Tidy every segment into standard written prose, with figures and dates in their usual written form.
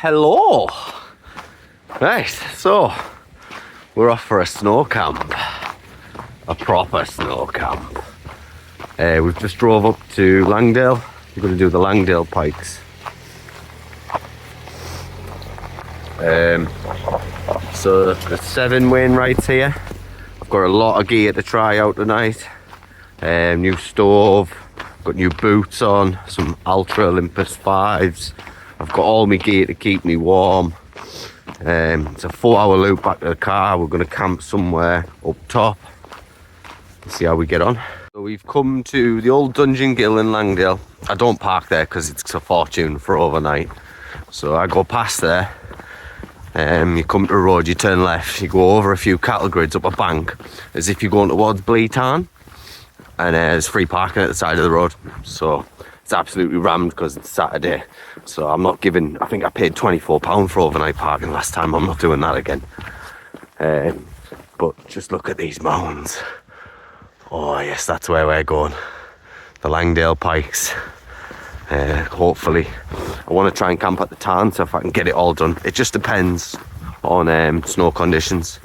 Hello! Right, so we're off for a snow camp. A proper snow camp. We've just drove up to Langdale. We're going to do the Langdale pikes. So there's 7 Wainwrights here. I've got a lot of gear to try out tonight. New stove, got new boots on, some Ultra Olympus 5s. I've got all my gear to keep me warm. It's a 4-hour loop back to the car. We're going to camp somewhere up top. Let's see how we get on. So we've come to the old Dungeon Gill in Langdale. I don't park there because it's a fortune for overnight. So I go past there. You come to the road, you turn left, you go over a few cattle grids up a bank as if you're going towards Tarn. And there's free parking at the side of the road. So it's absolutely rammed because it's Saturday. So I'm not giving, I think I paid £24 for overnight parking last time. I'm not doing that again. But just look at these mounds. Oh yes, that's where we're going. The Langdale pikes. Hopefully. I want to try and camp at the tarn, so if I can get it all done. It just depends on snow conditions.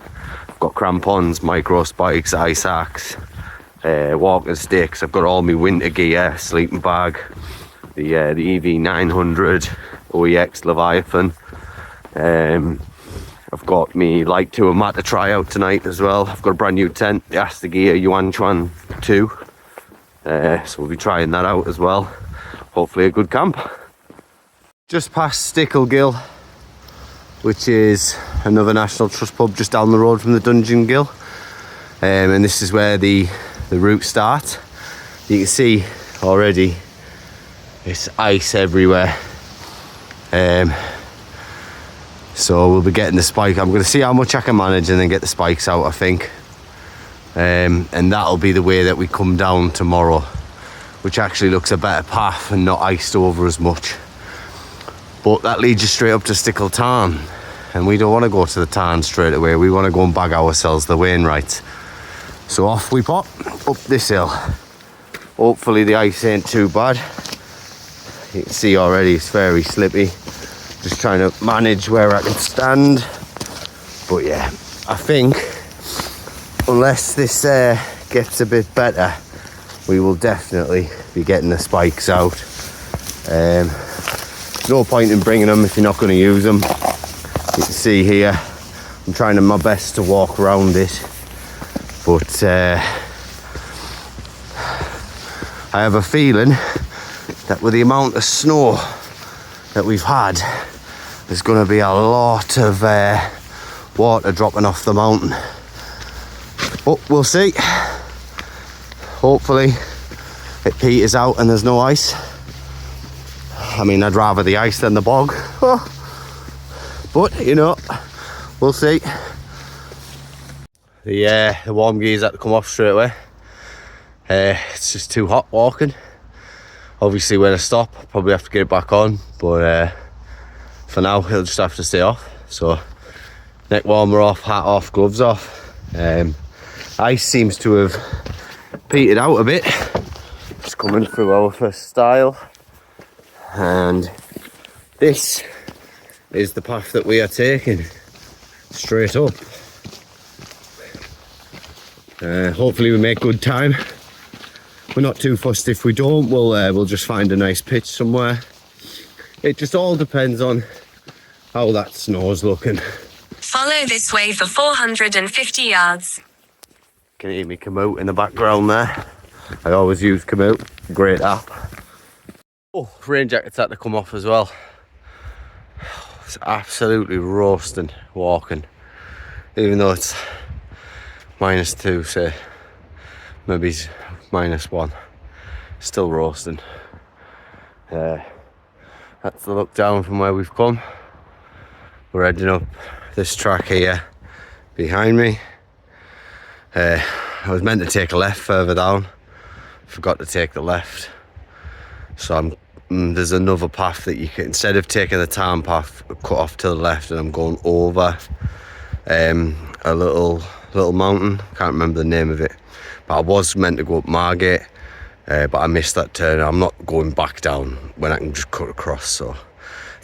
I've got crampons, micro spikes, ice axe, walking sticks. I've got all my winter gear, sleeping bag, the EV900 OEX Leviathan. I've got me light tour mat to try out tonight as well. I've got a brand new tent, the Asta Gear Yuan Chuan 2. So we'll be trying that out as well. Hopefully a good camp. Just past Stickle Gill, which is another National Trust pub just down the road from the Dungeon Gill. And this is where the route starts. You can see already it's ice everywhere. So we'll be getting the spike. I'm going to see how much I can manage and then get the spikes out, I think. And that'll be the way that we come down tomorrow, which actually looks a better path and not iced over as much. But that leads you straight up to Stickle Tarn, and we don't want to go to the tarn straight away. We want to go and bag ourselves the Wainwrights. So off we pop up this hill. Hopefully the ice ain't too bad. You can see already it's very slippy. Just trying to manage where I can stand. But yeah, I think unless this gets a bit better, we will definitely be getting the spikes out. No point in bringing them if you're not going to use them. You can see here, I'm trying my best to walk around it, but I have a feeling that with the amount of snow that we've had, there's going to be a lot of water dropping off the mountain. But we'll see. Hopefully it peters out and there's no ice. I mean, I'd rather the ice than the bog. But, you know, we'll see. The warm gear's had to come off straight away. It's just too hot walking. Obviously, when I stop, I'll probably have to get it back on. But for now, it'll just have to stay off. So, neck warmer off, hat off, gloves off. Ice seems to have petered out a bit. Just coming through our first style. And this is the path that we are taking, straight up. Hopefully we make good time. We're not too fussed if we don't. We'll just find a nice pitch somewhere. It just all depends on how that snow's looking. Follow this way for 450 yards. Can you hear me Komoot in the background there? I always use Komoot, great app. Oh, rain jackets had to come off as well. It's absolutely roasting walking, even though it's -2, say maybe -1, still roasting. That's the look down from where we've come. We're heading up this track here behind me. I was meant to take a left further down, forgot to take the left. So there's another path that you can, instead of taking the tarn path, cut off to the left, and I'm going over a little mountain. Can't remember the name of it, but I was meant to go up Margate, but I missed that turn. I'm not going back down when I can just cut across. So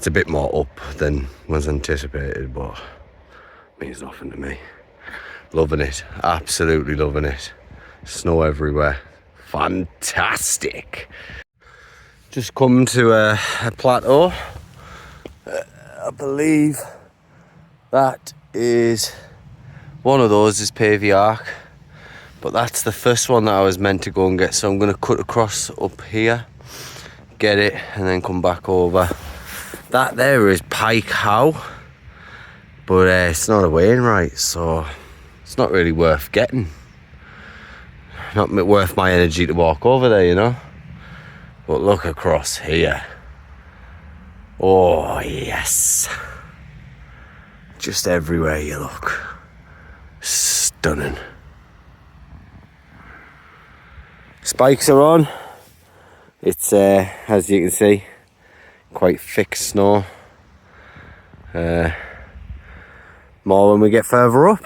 It's a bit more up than was anticipated, but means nothing to me. Loving it, absolutely loving it. Snow everywhere, fantastic. Just come to a plateau. I believe that is one of those is Pavey Arc, but that's the first one that I was meant to go and get, so I'm going to cut across up here, get it, and then come back over. That there is Pike How, but it's not a Wainwright, so it's not really worth getting. Not worth my energy to walk over there, you know. But look across here. Oh yes, just everywhere you look, stunning. Spikes are on. It's as you can see, quite thick snow. More when we get further up.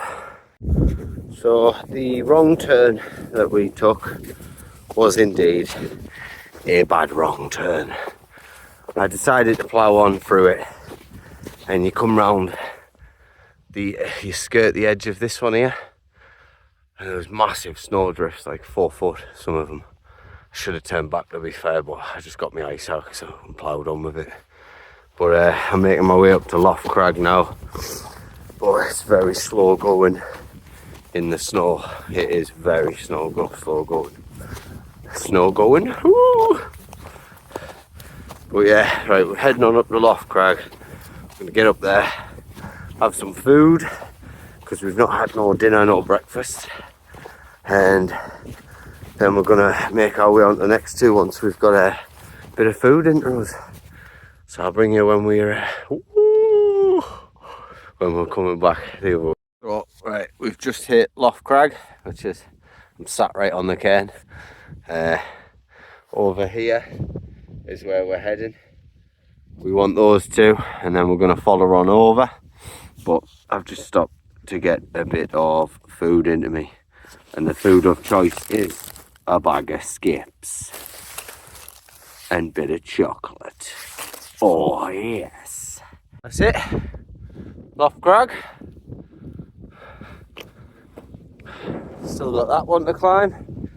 So the wrong turn that we took was indeed a bad wrong turn. I decided to plough on through it, and you come round you skirt the edge of this one here, and there was massive snow drifts, like 4 foot, some of them. I should have turned back, to be fair, but I just got my ice out, so I ploughed on with it. But I'm making my way up to Loft Crag now, but it's very slow going in the snow. It is very slow going. Snow going, woo! But yeah, right, we're heading on up the Loft Crag. I'm gonna get up there, have some food, because we've not had no dinner, no breakfast. And then we're gonna make our way on to the next two once we've got a bit of food into us. So I'll bring you when we're coming back the other way. So, right, we've just hit Loft Crag, which is, I'm sat right on the cairn. Over here is where we're heading. We want those two, and then we're going to follow on over. But I've just stopped to get a bit of food into me, and the food of choice is a bag of skips and bit of chocolate. Oh yes, that's it. Loft Crag. Still got that one to climb,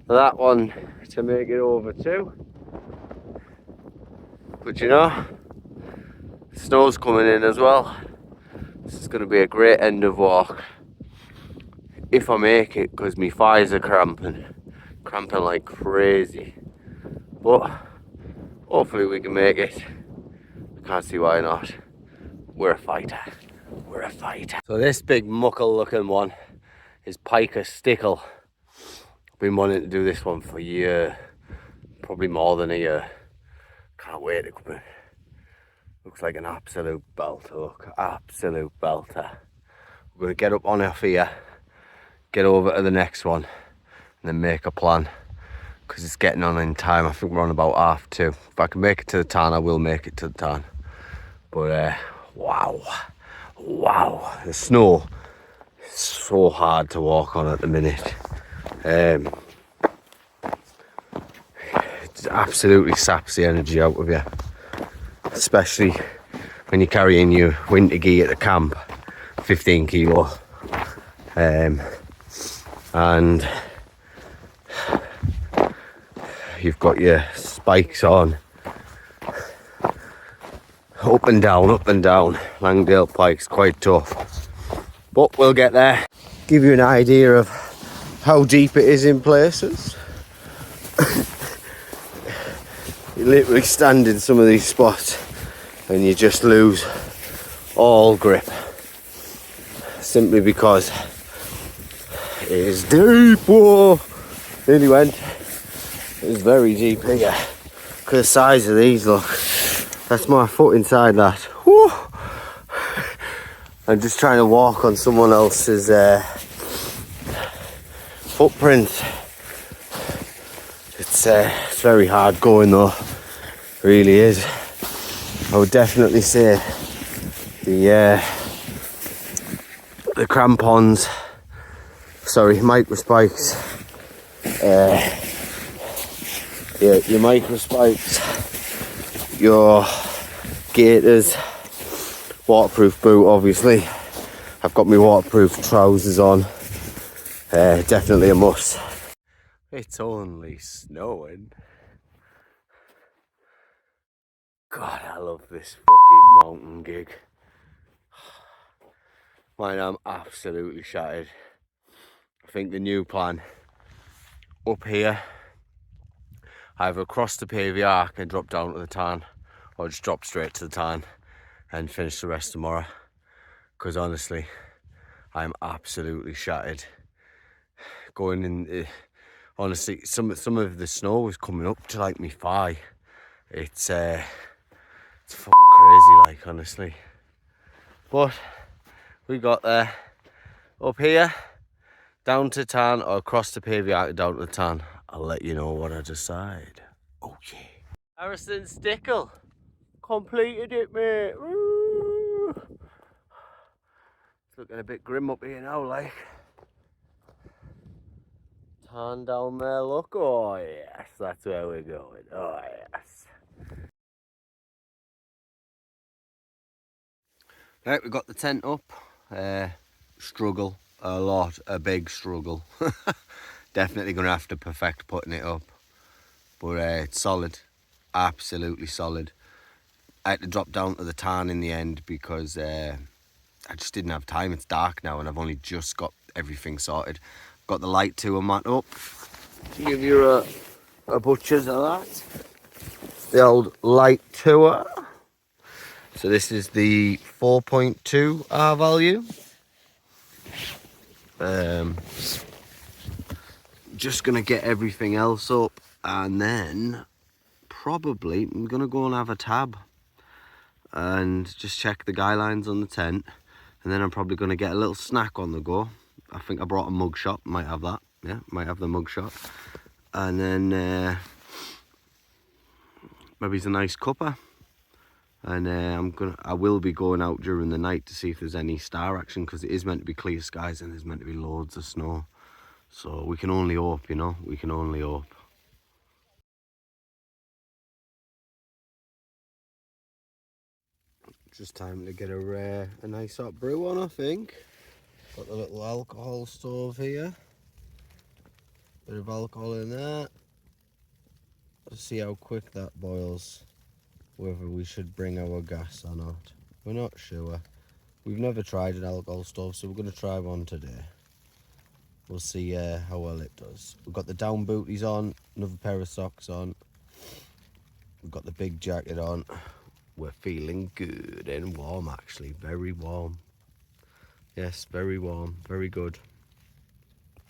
that one to make it over too. But you know, snow's coming in as well. This is going to be a great end of walk, if I make it, because my thighs are cramping like crazy. But hopefully we can make it. I can't see why not. We're a fighter. We're a fighter. So this big muckle looking one is Piker Stickle. I've been wanting to do this one for a year, probably more than a year. Can't wait to come in. Looks like an absolute belter, look, absolute belter. We're gonna get up on off here, get over to the next one, and then make a plan, because it's getting on in time. I think we're on about 2:30. If I can make it to the tarn, I will make it to the tarn. But wow, the snow is so hard to walk on at the minute. It absolutely saps the energy out of you, especially when you're carrying your winter gear at the camp, 15 kilo, and you've got your spikes on, up and down. Langdale pikes, quite tough, but we'll get there. Give you an idea of how deep it is in places. You literally stand in some of these spots and you just lose all grip, simply because it is deep. Whoa, nearly went. It's very deep here. Look at the size of these, look. That's my foot inside that. Whew. I'm just trying to walk on someone else's footprint. It's very hard going though, really is. I would definitely say the crampons, sorry, micro spikes, your micro spikes, your gaiters, waterproof boot obviously. I've got my waterproof trousers on. Definitely a must. It's only snowing. God, I love this fucking mountain gig. Man, I'm absolutely shattered. I think the new plan up here, either cross the PV arc and drop down to the tarn, or just drop straight to the tarn and finish the rest tomorrow. Because honestly, I'm absolutely shattered. Going in, honestly, some of the snow was coming up to like me thigh. It's fucking crazy, like, honestly. But we got there. Up here, down to tarn, or across the PV arc down to the tarn. I'll let you know what I decide. Oh yeah. Harrison Stickle completed it, mate. Woo! It's looking a bit grim up here now, like. Tarn down there, look. Oh yes, that's where we're going. Oh yes. Right, we've got the tent up. Struggle a lot, a big struggle. Definitely gonna have to perfect putting it up, but it's solid, absolutely solid. I had to drop down to the tarn in the end because I just didn't have time. It's dark now and I've only just got everything sorted. Got the light tour mat up to give you a butcher's of that. The old light tour. So this is the 4.2 R value. Just gonna get everything else up and then probably I'm gonna go and have a tab and just check the guy lines on the tent, and then I'm probably gonna get a little snack on the go. I think I brought a mug shot, might have that. Yeah, might have the mug shot. And then maybe it's a nice cuppa. And I will be going out during the night to see if there's any star action, because it is meant to be clear skies and there's meant to be loads of snow. So we can only hope, you know, we can only hope. Just time to get a nice hot brew on, I think. Got the little alcohol stove here. Bit of alcohol in there. Let's see how quick that boils. Whether we should bring our gas or not. We're not sure. We've never tried an alcohol stove, so we're going to try one today. We'll see how well it does. We've got the down booties on, another pair of socks on. We've got the big jacket on. We're feeling good and warm, actually. Very warm. Yes, very warm. Very good.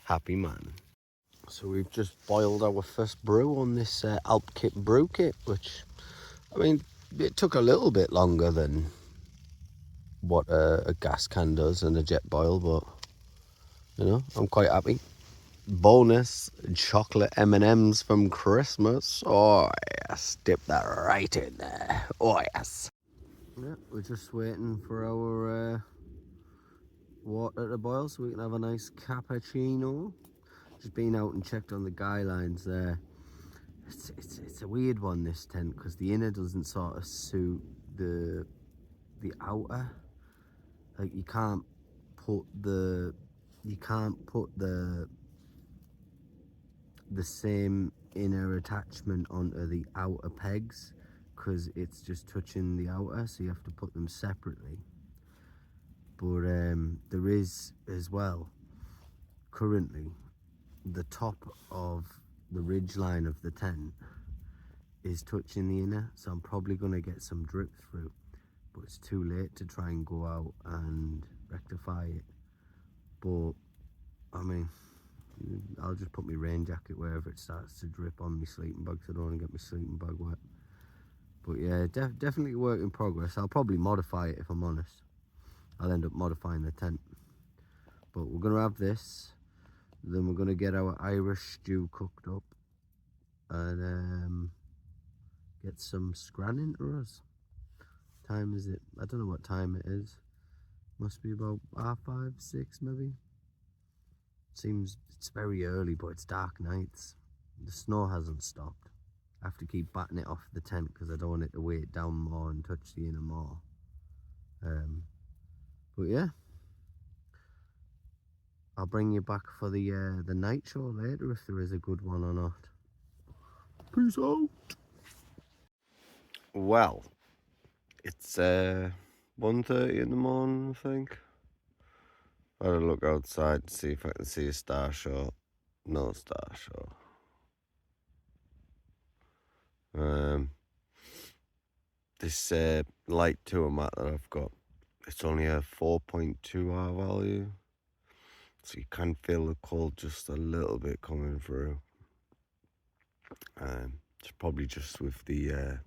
Happy man. So we've just boiled our first brew on this Alp Kit brew kit, which, I mean, it took a little bit longer than what a gas can does and a jet boil, but, you know, I'm quite happy. Bonus chocolate M&Ms from Christmas. Oh yes, dip that right in there. Oh yes. Yeah, we're just waiting for our water to boil so we can have a nice cappuccino. Just been out and checked on the guy lines there. It's a weird one, this tent, because the inner doesn't sort of suit the outer. Like you can't put the same inner attachment onto the outer pegs, because it's just touching the outer, so you have to put them separately. But there is as well currently the top of the ridge line of the tent is touching the inner, so I'm probably going to get some drips through, but it's too late to try and go out and rectify it. But I mean, I'll just put my rain jacket wherever it starts to drip on my sleeping bag, so I don't want to get my sleeping bag wet. But yeah, definitely a work in progress. I'll probably modify it if I'm honest. I'll end up modifying the tent. But we're going to have this. Then we're going to get our Irish stew cooked up. And get some scran into us. Time is it? I don't know what time it is. Must be about 5:30, 6 maybe. Seems it's very early, but it's dark nights. The snow hasn't stopped. I have to keep batting it off the tent because I don't want it to weight down more and touch the inner more. But yeah, I'll bring you back for the night show later if there is a good one or not. Peace out. Well, it's 1:30 in the morning, I think. I had a look outside to see if I can see a star show. No star show. This light tour mat that I've got, it's only a 4.2 hour value, so you can feel the cold just a little bit coming through. It's probably just with the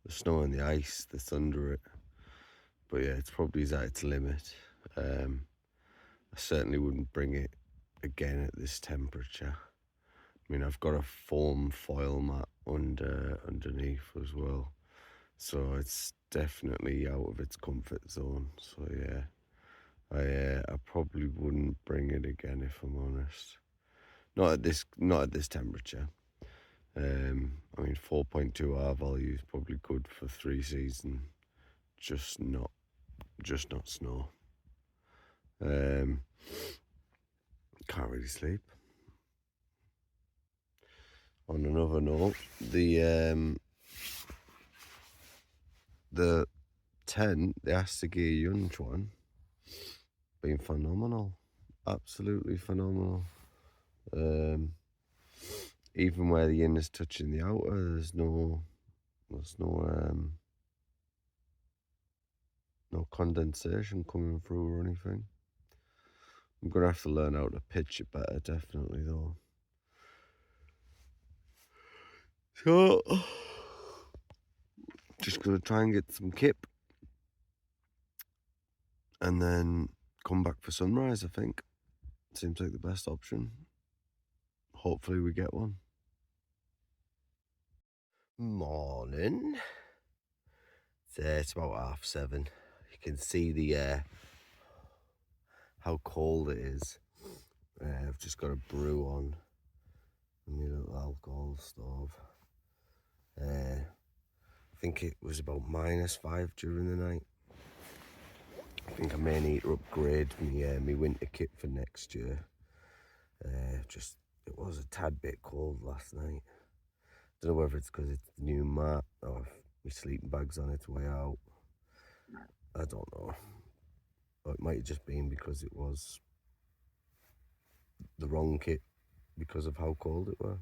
snow and the ice that's under it, but yeah, it's probably at its limit. I certainly wouldn't bring it again at this temperature. I mean, I've got a foam foil mat underneath as well, so it's definitely out of its comfort zone. So yeah, I probably wouldn't bring it again if I'm honest. Not at this temperature. I mean, 4.2 R value is probably good for 3 season, just not snow. Can't really sleep. On another note, the tent, the Ascent Yunch one, been phenomenal, absolutely phenomenal. Even where the inner's touching the outer, there's no condensation coming through or anything. I'm gonna have to learn how to pitch it better, definitely though. So, just gonna try and get some kip, and then come back for sunrise. I think seems like the best option. Hopefully we get one. Morning. It's about 7:30. You can see the how cold it is. I've just got a brew on my little alcohol stove. I think it was about -5 during the night. I think I may need to upgrade my winter kit for next year. It was a tad bit cold last night. Don't know whether it's because it's the new mat or if my sleeping bag's on its way out. I don't know. Or it might have just been because it was the wrong kit because of how cold it were.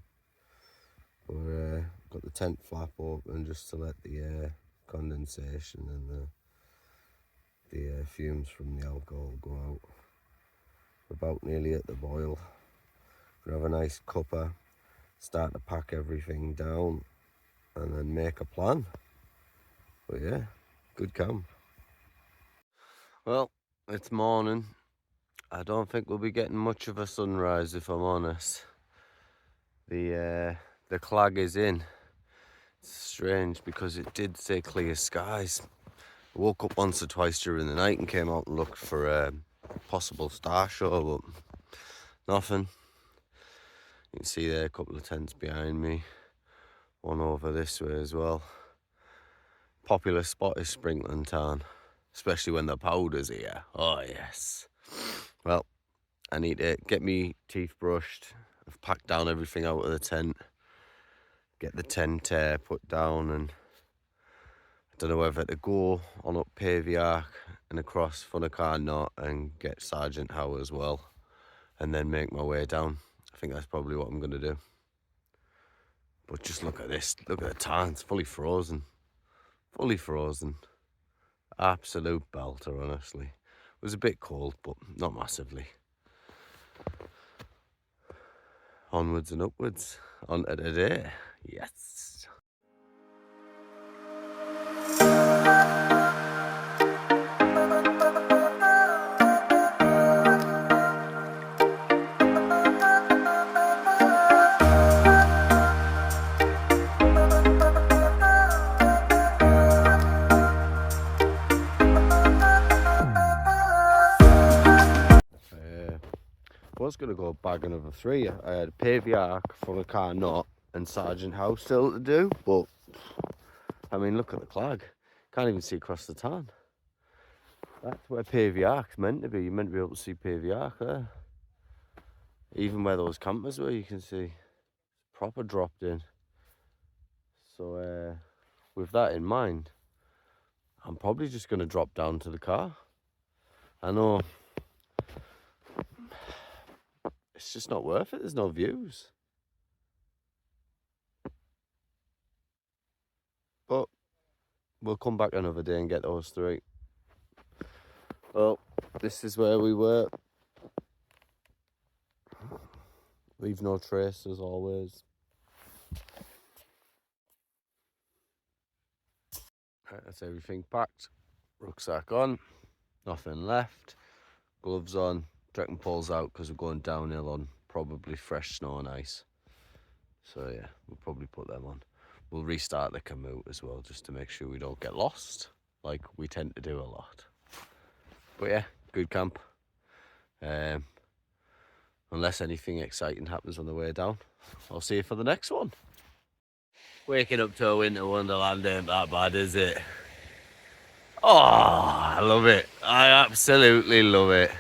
But got the tent flap open just to let the condensation and the fumes from the alcohol go out. We're about nearly at the boil. We'll have a nice cuppa, start to pack everything down, and then make a plan. But yeah, good camp. Well, it's morning. I don't think we'll be getting much of a sunrise if I'm honest. The clag is in. It's strange because it did say clear skies. I woke up once or twice during the night and came out and looked for a possible star show, but nothing. You can see there a couple of tents behind me, one over this way as well. Popular spot is sprinkling tarn, especially when the powder's here. Oh yes. Well, I need to get me teeth brushed. I've packed down everything out of the tent, get the tent put down, and I don't know whether to go on up Pavey Arc and across Funnacar Knot and get Sergeant Howe as well, and then make my way down. I think that's probably what I'm going to do. But just look at this, look at the tarn, it's fully frozen. Fully frozen. Absolute belter, honestly. It was a bit cold, but not massively. Onwards and upwards, on to the day. Yes. I was going to go bag another 3. I had Pavey Arc, Funnacar Knot, and Sergeant House still to do, but I mean, look at the clag. Can't even see across the tarn. That's where Pavey Ark's meant to be. You're meant to be able to see Pavey Ark there. Even where those campers were, you can see proper dropped in. So with that in mind, I'm probably just going to drop down to the car. I know it's just not worth it. There's no views. But we'll come back another day and get those three. Well, this is where we were. Leave no trace as always. Right, that's everything packed. Rucksack on. Nothing left. Gloves on. Trekking poles out because we're going downhill on probably fresh snow and ice. So yeah, we'll probably put them on. We'll restart the commute as well just to make sure we don't get lost like we tend to do a lot. But yeah, good camp. Unless anything exciting happens on the way down, I'll see you for the next one. Waking up to a winter wonderland ain't that bad, is it? Oh, I love it. I absolutely love it.